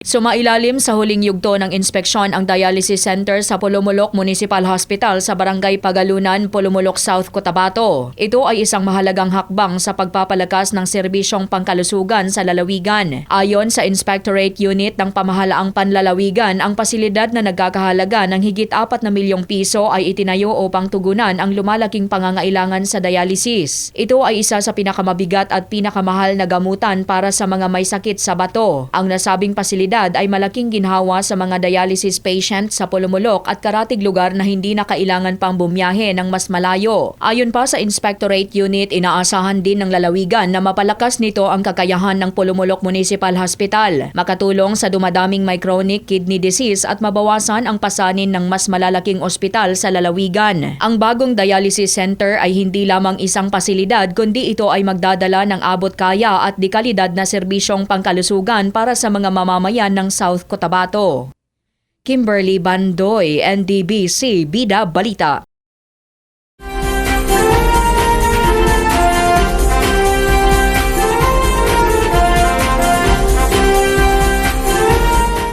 Sumailalim sa huling yugto ng inspeksyon ang dialysis center sa Pulumulok Municipal Hospital sa Barangay Pagalunan, Pulumulok South, Cotabato. Ito ay isang mahalagang hakbang sa pagpapalakas ng serbisyong pangkalusugan sa lalawigan. Ayon sa Inspectorate Unit ng Pamahalaang Panlalawigan, ang pasilidad na nagkakahalaga ng higit 4 na milyong piso ay itinayo upang tugunan ang lumalaking pangangailangan sa dialysis. Ito ay isa sa pinakamabigat at pinakamahal na gamutan para sa mga may sakit sa bato. Ang nasabing pasilidad ay malaking ginhawa sa mga dialysis patient sa Pulumulok at karatig lugar na hindi na kailangan pang bumiyahe ng mas malayo. Ayon pa sa Inspectorate Unit, inaasahan din ng lalawigan na mapalakas nito ang kakayahan ng Pulumulok Municipal Hospital, makatulong sa dumadaming may chronic kidney disease at mabawasan ang pasanin ng mas malalaking ospital sa lalawigan. Ang bagong dialysis center ay hindi lamang isang pasilidad kundi ito ay magdadala ng abot kaya at dekalidad na serbisyong pangkalusugan para sa mga mamamayan ng South Cotabato. Kimberly Bandoy, NDBC Bida Balita.